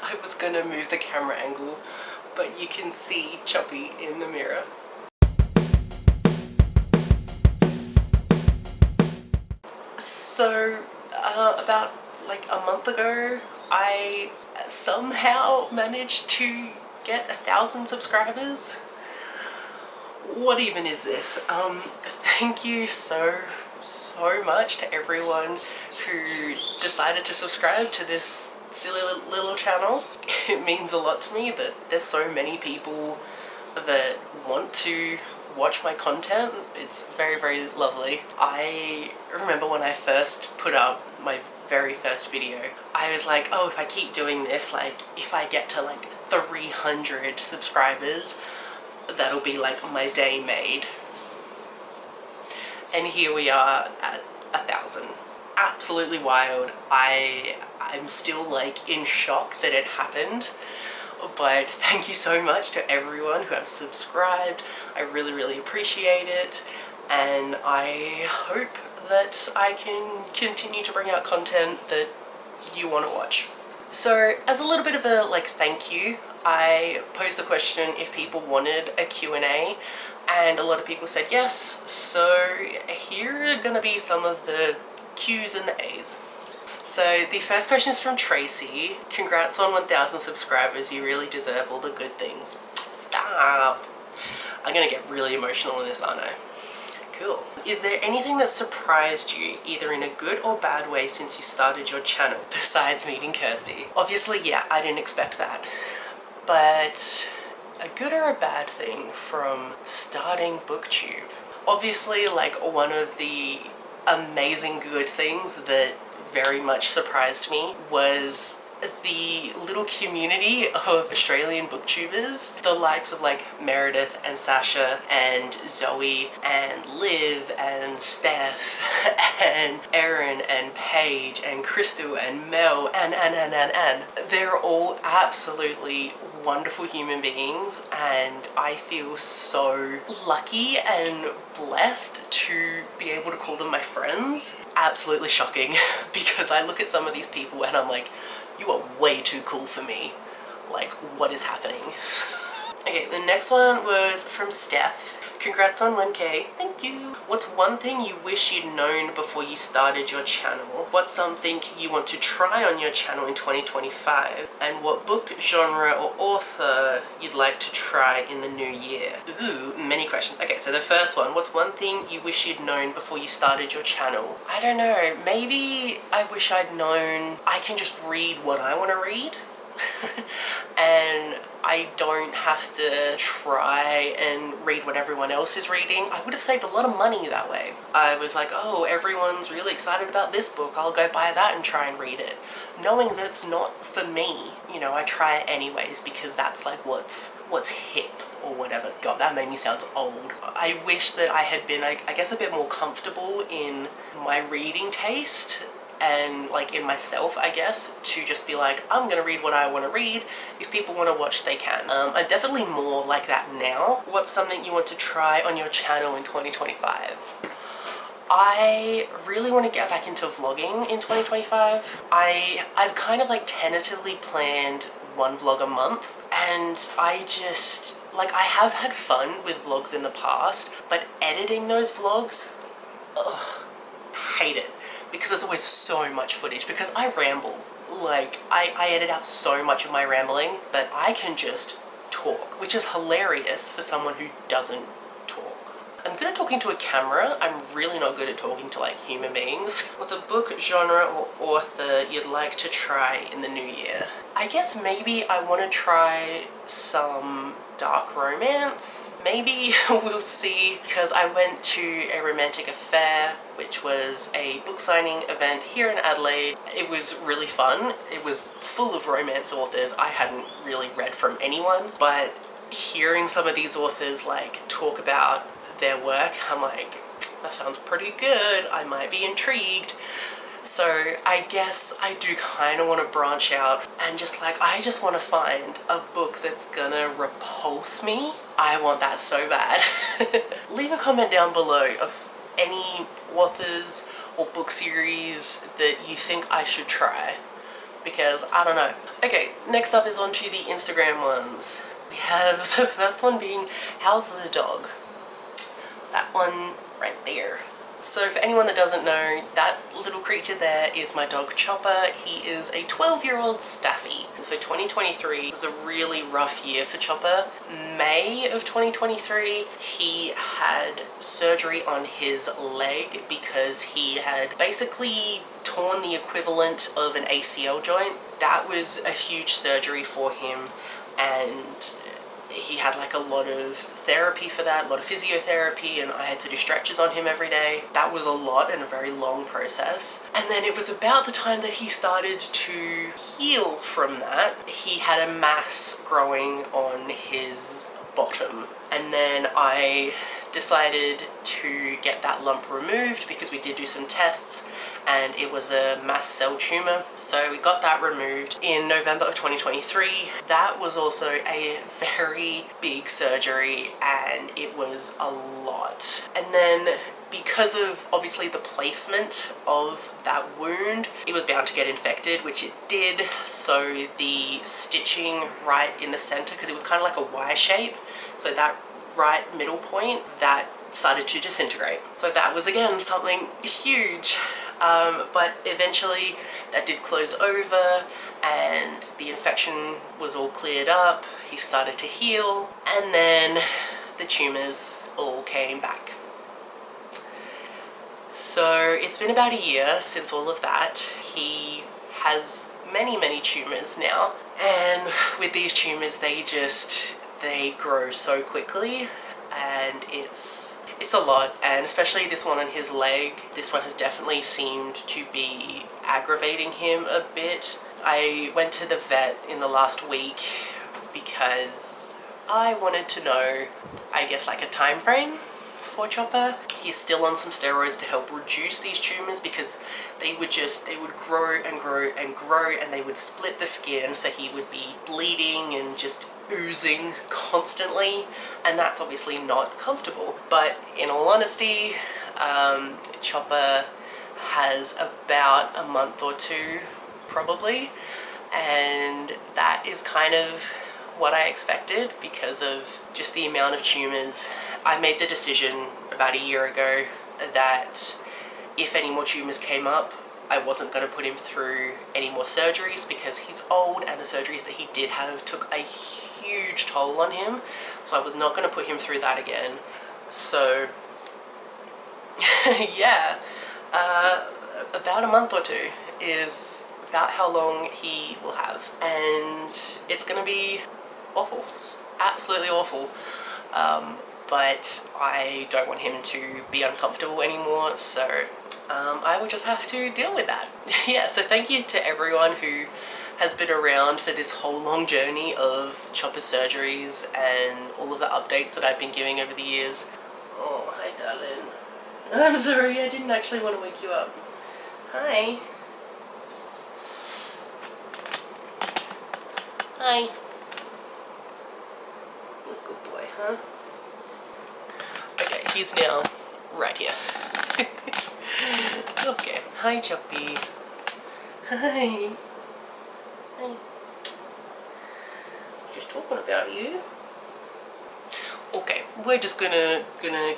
I was gonna move the camera angle, but you can see Choppy in the mirror. So about like a month ago, I somehow managed to get 1,000 subscribers. What even is this? Thank you so much to everyone who decided to subscribe to this silly little channel. It means a lot to me that there's so many people that want to watch my content. It's very, very lovely. I remember when I first put up my very first video, I was like, oh, if I keep doing this, like if I get to like 300 subscribers, that'll be like my day made. And here we are at 1,000. Absolutely wild. I'm still like in shock that it happened. But thank you so much to everyone who has subscribed. I really, really appreciate it. And I hope that I can continue to bring out content that you want to watch. So as a little bit of a like thank you, I posed the question if people wanted a Q&A, and a lot of people said yes. So here are gonna be some of the Q's and the A's. So the first question is from Tracy. Congrats on 1,000 subscribers. You really deserve all the good things. Stop. I'm gonna get really emotional in this, aren't I? Cool. Is there anything that surprised you, either in a good or bad way, since you started your channel, besides meeting Kirsty? Obviously, yeah, I didn't expect that. But a good or a bad thing from starting BookTube? Obviously, like one of the amazing good things that very much surprised me was the little community of Australian booktubers, the likes of like Meredith and Sasha and Zoe and Liv and Steph and Erin and Paige and Crystal and Mel and they're all absolutely wonderful human beings, and I feel so lucky and blessed to be able to call them my friends. Absolutely shocking, because I look at some of these people and I'm like, you are way too cool for me. Like, what is happening? Okay, the next one was from Steph. Congrats on 1K. Thank you. What's one thing you wish you'd known before you started your channel? What's something you want to try on your channel in 2025? And what book, genre, or author you'd like to try in the new year? Ooh, many questions. Okay, so the first one, what's one thing you wish you'd known before you started your channel? I don't know, maybe I wish I'd known I can just read what I want to read. And I don't have to try and read what everyone else is reading. I would have saved a lot of money that way. I was like, oh, everyone's really excited about this book, I'll go buy that and try and read it. Knowing that it's not for me, you know, I try it anyways because that's like what's hip or whatever. God, that made me sound old. I wish that I had been, I guess, a bit more comfortable in my reading taste and like in myself, I guess, to just be like, I'm gonna read what I want to read. If people want to watch, they can. I'm definitely more like that now. What's something you want to try on your channel in 2025? I really want to get back into vlogging in 2025. I've kind of like tentatively planned one vlog a month, and I just, like, I have had fun with vlogs in the past, but editing those vlogs, ugh, hate it. Because there's always so much footage, because I ramble. Like, I edit out so much of my rambling, but I can just talk, which is hilarious for someone who doesn't talk. I'm good at talking to a camera. I'm really not good at talking to like human beings. What's a book, genre, or author you'd like to try in the new year? I guess maybe I want to try some dark romance. Maybe we'll see, because I went to a romantic affair, which was a book signing event here in Adelaide. It was really fun. It was full of romance authors I hadn't really read from anyone, but hearing some of these authors like talk about their work, I'm like, that sounds pretty good. I might be intrigued. So I guess I do kind of want to branch out and just like, I just want to find a book that's gonna repulse me. I want that so bad. Leave a comment down below of any authors or book series that you think I should try. because I don't know. Okay, next up is onto the Instagram ones. We have the first one being, how's the dog? That one right there. So for anyone that doesn't know, that little creature there is my dog Chopper. He is a 12-year-old Staffy. So 2023 was a really rough year for Chopper. May of 2023, he had surgery on his leg because he had basically torn the equivalent of an ACL joint. That was a huge surgery for him, and he had like a lot of therapy for that, a lot of physiotherapy, and I had to do stretches on him every day. That was a lot and a very long process. And then it was about the time that he started to heal from that. He had a mass growing on his bottom. And then I decided to get that lump removed because we did do some tests and it was a mast cell tumor. So we got that removed in November of 2023. That was also a very big surgery and it was a lot. And then because of obviously the placement of that wound, it was bound to get infected, which it did. So the stitching right in the center, because it was kind of like a Y shape, so that right middle point, that started to disintegrate. So that was again something huge. But eventually that did close over and the infection was all cleared up. He started to heal and then the tumors all came back. So it's been about a year since all of that. He has many tumors now, and with these tumors they grow so quickly and it's a lot, and especially this one on his leg. This one has definitely seemed to be aggravating him a bit. I went to the vet in the last week because I wanted to know, I guess, like a time frame for Chopper. He's still on some steroids to help reduce these tumors because they would grow and grow and grow, and they would split the skin, so he would be bleeding and just oozing constantly, and that's obviously not comfortable. But in all honesty, Chopper has about a month or two probably, and that is kind of what I expected because of just the amount of tumors. I made the decision about a year ago that if any more tumors came up, I wasn't going to put him through any more surgeries because he's old and the surgeries that he did have took a huge toll on him. So I was not going to put him through that again. So yeah, about a month or two is about how long he will have, and it's going to be awful, absolutely awful. But I don't want him to be uncomfortable anymore, so I will just have to deal with that. Yeah, so thank you to everyone who has been around for this whole long journey of Chopper's surgeries and all of the updates that I've been giving over the years. Oh, hi darling. I'm sorry, I didn't actually want to wake you up. Hi. Hi. Good boy, huh? Okay, he's now right here. Okay, hi Choppy. Hi. Hi. Just talking about you. Okay, we're just gonna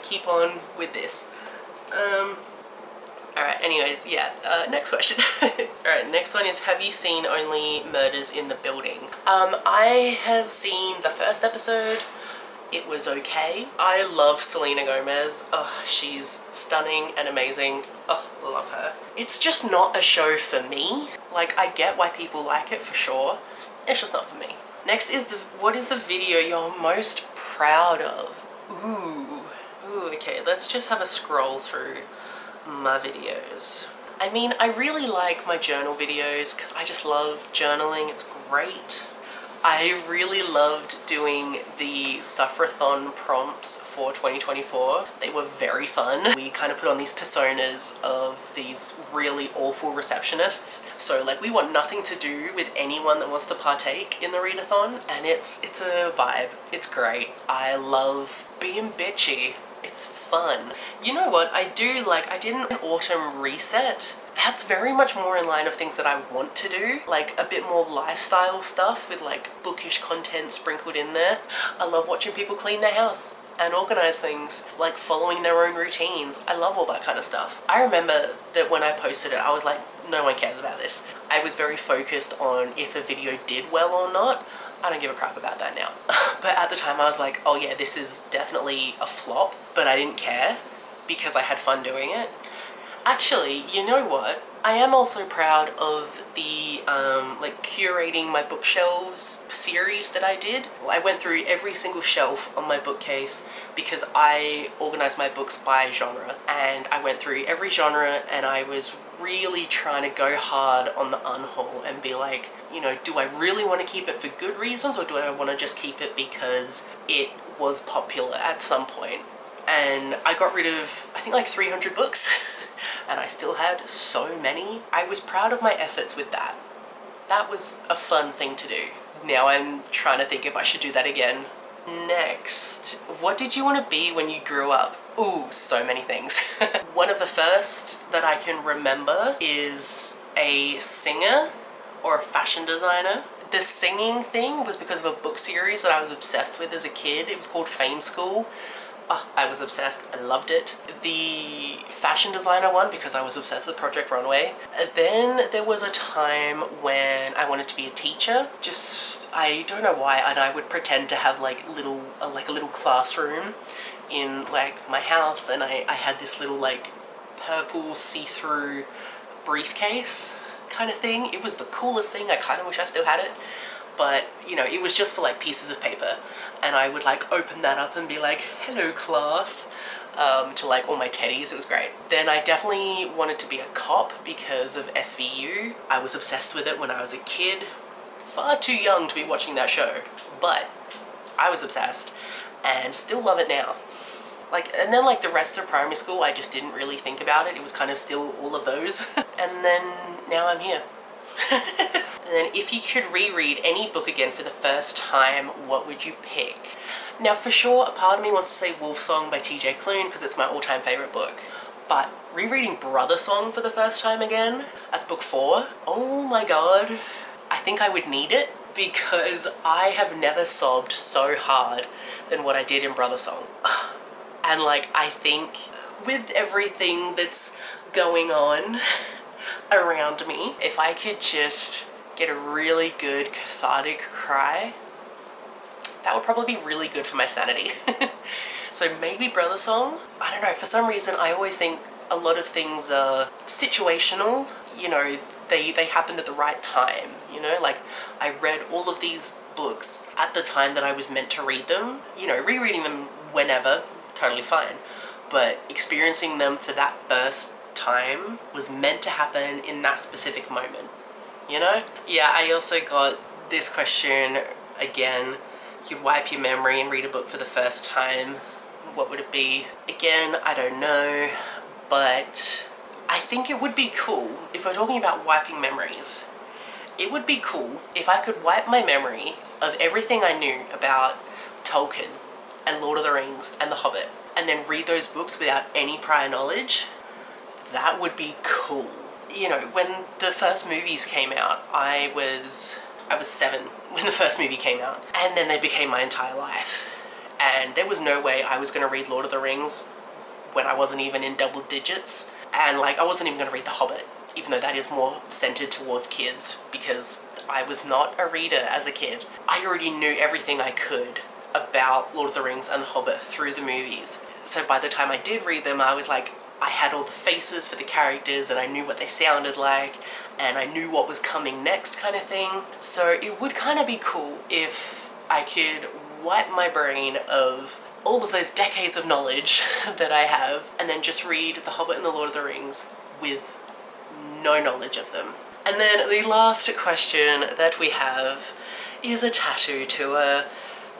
keep on with this. Alright, anyways, yeah, next question. Alright, next one is, have you seen Only Murders in the Building? I have seen the first episode. It was okay. I love Selena Gomez. Oh, she's stunning and amazing. Oh, love her. It's just not a show for me. Like, I get why people like it for sure. It's just not for me. Next is what is the video you're most proud of? Ooh, okay, let's just have a scroll through my videos. I mean, I really like my journal videos because I just love journaling. It's great. I really loved doing the sufferthon prompts for 2024. They were very fun. We kind of put on these personas of these really awful receptionists. So like, we want nothing to do with anyone that wants to partake in the readathon, and it's a vibe. It's great. I love being bitchy. It's fun. You know what, I did an autumn reset. That's very much more in line of things that I want to do, like a bit more lifestyle stuff with like bookish content sprinkled in there. I love watching people clean their house and organize things, like following their own routines. I love all that kind of stuff. I remember that when I posted it, I was like, no one cares about this. I was very focused on if a video did well or not. I don't give a crap about that now. But at the time I was like, oh yeah, this is definitely a flop, but I didn't care because I had fun doing it. Actually, you know what? I am also proud of the like curating my bookshelves series that I did. I went through every single shelf on my bookcase because I organized my books by genre, and I went through every genre and I was really trying to go hard on the unhaul and be like, you know, do I really want to keep it for good reasons, or do I want to just keep it because it was popular at some point? And I got rid of, I think, like 300 books. And I still had so many. I was proud of my efforts with that. That was a fun thing to do. Now I'm trying to think if I should do that again. Next, what did you want to be when you grew up? Ooh, so many things. One of the first that I can remember is a singer or a fashion designer. The singing thing was because of a book series that I was obsessed with as a kid. It was called Fame School. Oh, I was obsessed. I loved it. The fashion designer one because I was obsessed with Project Runway. Then there was a time when I wanted to be a teacher. Just, I don't know why, and I would pretend to have like a little classroom in like my house, and I had this little like purple see-through briefcase kind of thing. It was the coolest thing. I kind of wish I still had it. But, you know, it was just for like pieces of paper, and I would like open that up and be like, hello class, to like all my teddies. It was great. Then I definitely wanted to be a cop because of SVU. I was obsessed with it when I was a kid. Far too young to be watching that show, but I was obsessed and still love it now. Like, and then like the rest of primary school, I just didn't really think about it. It was kind of still all of those. And then now I'm here. And then if you could reread any book again for the first time, what would you pick? Now for sure, a part of me wants to say Wolf Song by TJ Klune because it's my all-time favourite book. But rereading Brother Song for the first time again, that's book 4. Oh my god. I think I would need it because I have never sobbed so hard than what I did in Brother Song. And like, I think with everything that's going on around me, if I could just get a really good cathartic cry, that would probably be really good for my sanity. So maybe Brother Song. I don't know, for some reason I always think a lot of things are situational, you know, they happened at the right time, you know, like I read all of these books at the time that I was meant to read them, you know, rereading them whenever, totally fine, but experiencing them for that first time was meant to happen in that specific moment, you know? Yeah, I also got this question again. You wipe your memory and read a book for the first time. What would it be? Again, I don't know, but I think it would be cool, if we're talking about wiping memories, it would be cool if I could wipe my memory of everything I knew about Tolkien and Lord of the Rings and The Hobbit, and then read those books without any prior knowledge. That would be cool. You know, when the first movies came out, I was 7 when the first movie came out, and then they became my entire life. And there was no way I was going to read Lord of the Rings when I wasn't even in double digits, and like I wasn't even going to read The Hobbit, even though that is more centered towards kids, because I was not a reader as a kid. I already knew everything I could about Lord of the Rings and The Hobbit through the movies. So by the time I did read them, I was like, I had all the faces for the characters and I knew what they sounded like and I knew what was coming next kind of thing. So it would kind of be cool if I could wipe my brain of all of those decades of knowledge that I have and then just read The Hobbit and The Lord of the Rings with no knowledge of them. And then the last question that we have is a tattoo tour.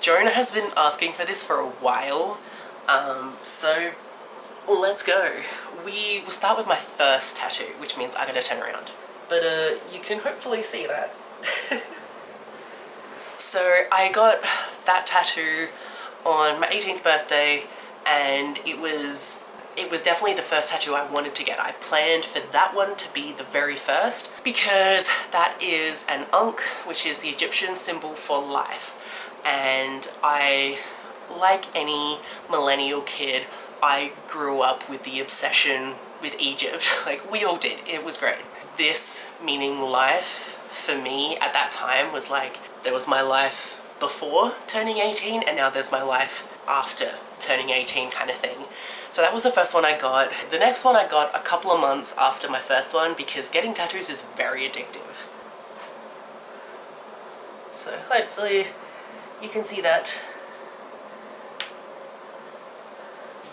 Jonah has been asking for this for a while, so let's go. We will start with my first tattoo, which means I'm gonna turn around. But you can hopefully see that. So I got that tattoo on my 18th birthday and it was definitely the first tattoo I wanted to get. I planned for that one to be the very first because that is an Ankh, which is the Egyptian symbol for life. And I, like any millennial kid, I grew up with the obsession with Egypt. Like, we all did. It was great. This meaning life for me at that time was like, there was my life before turning 18 and now there's my life after turning 18 kind of thing. So that was the first one I got. The next one I got a couple of months after my first one because getting tattoos is very addictive. So hopefully you can see that.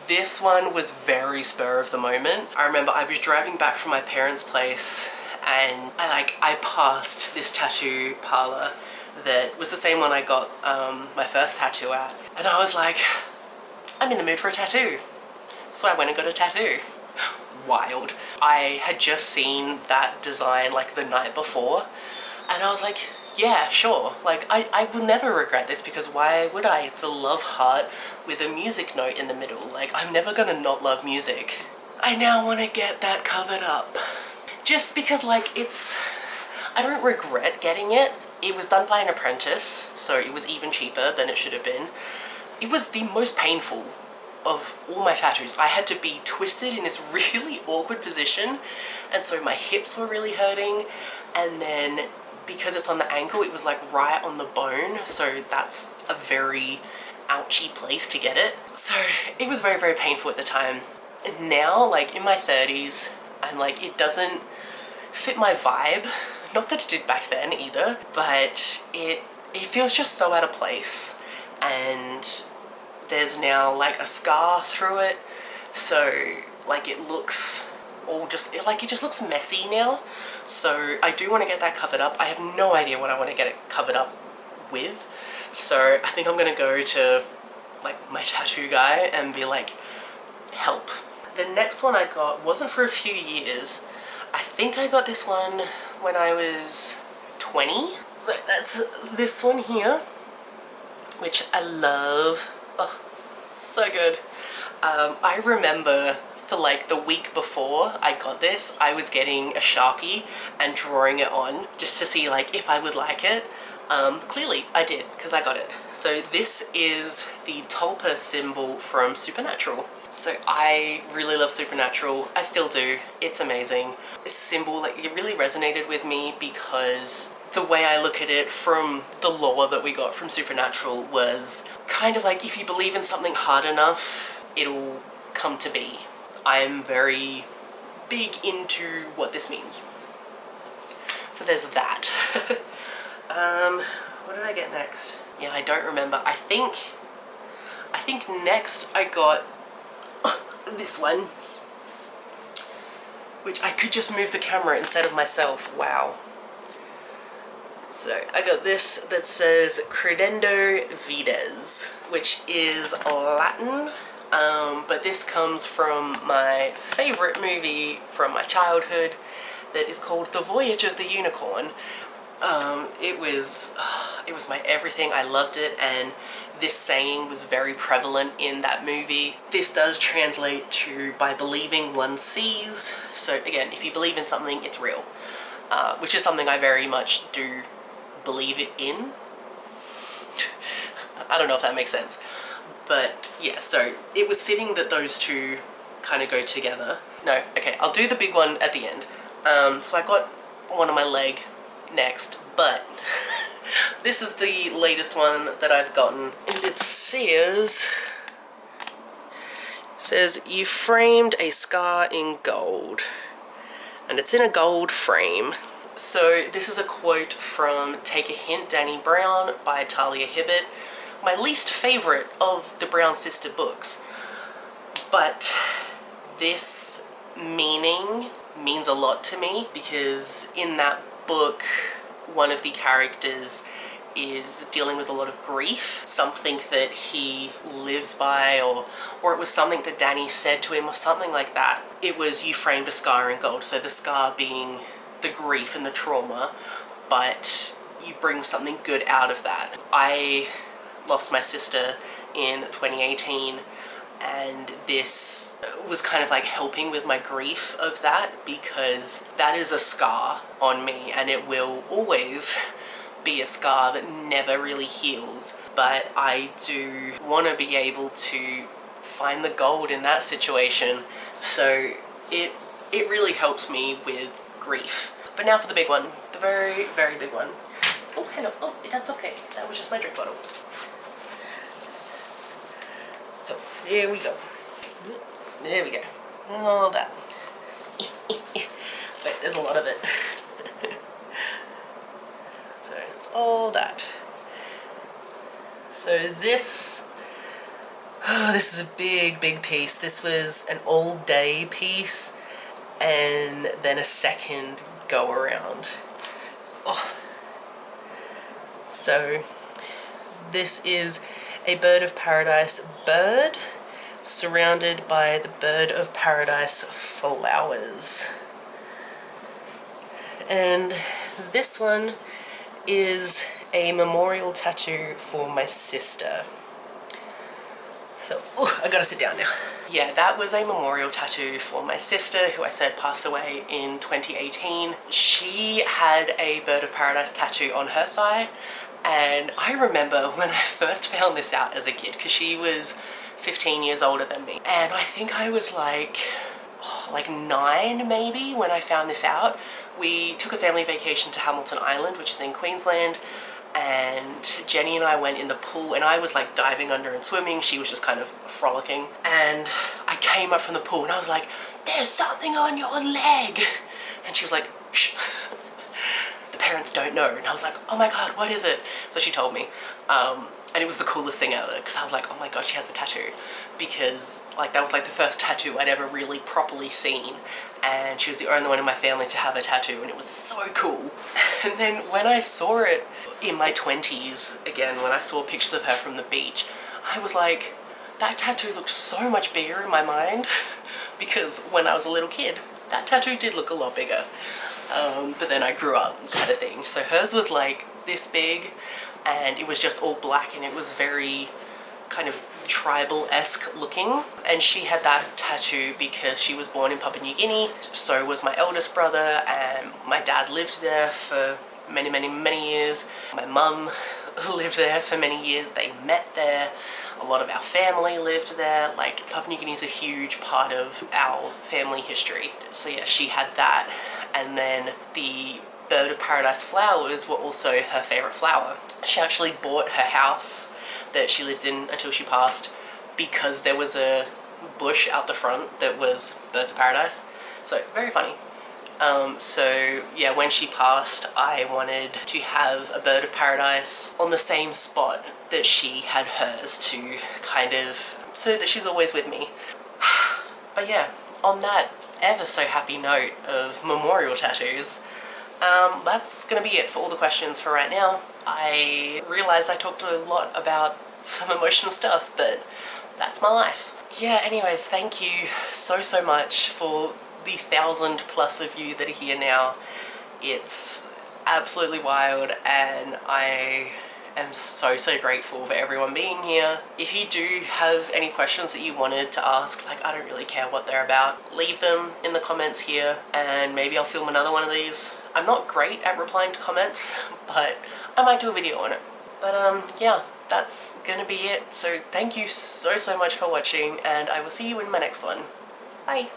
This one was very spur of the moment. I remember I was driving back from my parents' place and I passed this tattoo parlor that was the same one I got my first tattoo at. And I was like, I'm in the mood for a tattoo. So I went and got a tattoo. Wild. I had just seen that design like the night before and I was like, yeah, sure. Like, I will never regret this because why would I? It's a love heart with a music note in the middle. Like, I'm never gonna not love music. I now want to get that covered up. Just because, like, I don't regret getting it. It was done by an apprentice, so it was even cheaper than it should have been. It was the most painful of all my tattoos. I had to be twisted in this really awkward position, and so my hips were really hurting, and then because it's on the ankle, it was like right on the bone, so that's a very ouchy place to get it. So it was very, very painful at the time. And now, like in my 30s, I'm like, it doesn't fit my vibe. Not that it did back then either, but it feels just so out of place. And there's now like a scar through it, so like it looks all just, it just looks messy now. So I do want to get that covered up. I have no idea what I want to get it covered up with, so I think I'm gonna go to like my tattoo guy and be like, help. The next one I got wasn't for a few years. I think I got this one when I was 20. So that's this one here, which I love. Oh, so good. I remember for like the week before I got this, I was getting a Sharpie and drawing it on just to see like if I would like it. Clearly I did, because I got it. So this is the tulpa symbol from Supernatural. So I really love Supernatural. I still do. It's amazing. This symbol, like, it really resonated with me because the way I look at it from the lore that we got from Supernatural was kind of like, if you believe in something hard enough, it'll come to be. I'm very big into what this means. So there's that. What did I get next? Yeah, I don't remember. I think next I got this one, which I could just move the camera instead of myself. Wow. So I got this that says Credendo Vides, which is Latin, but this comes from my favorite movie from my childhood that is called The Voyage of the Unicorn. It was my everything. I loved it, and this saying was very prevalent in that movie. This does translate to by believing one sees. So again, if you believe in something, it's real, which is something I very much do believe it in. I don't know if that makes sense, but yeah, so it was fitting that those two kind of go together. No, okay, I'll do the big one at the end. So I got one on my leg next, but this is the latest one that I've gotten, and it says, you framed a scar in gold, and it's in a gold frame. So this is a quote from Take a Hint, Danny Brown by Talia Hibbert, my least favorite of the Brown sister books. But this meaning means a lot to me because in that book, one of the characters is dealing with a lot of grief, something that he lives by, or it was something that Danny said to him or something like that. It was, you framed a scar in gold, so the scar being the grief and the trauma, but you bring something good out of that. I lost my sister in 2018, and this was kind of like helping with my grief of that, because that is a scar on me and it will always be a scar that never really heals. But I do want to be able to find the gold in that situation, so it really helps me with grief. But now for the big one, the very, very big one. Oh, hello. Oh, that's okay. That was just my drink bottle. So, there we go. There we go. All that. Wait, there's a lot of it. So, it's all that. So this is a big, big piece. This was an all-day piece and then a second go-around. Oh. So this is a bird of paradise bird surrounded by the bird of paradise flowers. And this one is a memorial tattoo for my sister. So, I gotta sit down now. Yeah, that was a memorial tattoo for my sister, who I said passed away in 2018. She had a bird of paradise tattoo on her thigh, and I remember when I first found this out as a kid, because she was 15 years older than me, and I think I was like 9 maybe when I found this out. We took a family vacation to Hamilton Island, which is in Queensland, and Jenny and I went in the pool, and I was like diving under and swimming. She was just kind of frolicking, and I came up from the pool and I was like, "There's something on your leg," and she was like, "Shh, the parents don't know." And I was like, "Oh my god, what is it?" So she told me, and it was the coolest thing ever, because I was like, "Oh my god, she has a tattoo," because like that was like the first tattoo I'd ever really properly seen, and she was the only one in my family to have a tattoo, and it was so cool. And then when I saw it in my 20s, again, when I saw pictures of her from the beach, I was like, that tattoo looks so much bigger in my mind, because when I was a little kid, that tattoo did look a lot bigger. But then I grew up, kind of thing. So hers was like this big, and it was just all black, and it was very kind of tribal-esque looking. And she had that tattoo because she was born in Papua New Guinea, so was my eldest brother, and my dad lived there for many, many, many years. My mum lived there for many years. They met there. A lot of our family lived there. Like, Papua New Guinea is a huge part of our family history. So yeah, she had that. And then the bird of paradise flowers were also her favorite flower. She actually bought her house that she lived in until she passed because there was a bush out the front that was birds of paradise. So very funny. So yeah, when she passed, I wanted to have a bird of paradise on the same spot that she had hers, to kind of, so that she's always with me. But yeah, on that ever so happy note of memorial tattoos, that's gonna be it for all the questions for right now. I realized I talked a lot about some emotional stuff, but that's my life. Yeah, anyways, thank you so much for the 1,000+ of you that are here now. It's absolutely wild, and I am so grateful for everyone being here. If you do have any questions that you wanted to ask, like, I don't really care what they're about, leave them in the comments here, and maybe I'll film another one of these. I'm not great at replying to comments, but I might do a video on it. But yeah, that's gonna be it. So thank you so much for watching, and I will see you in my next one. Bye!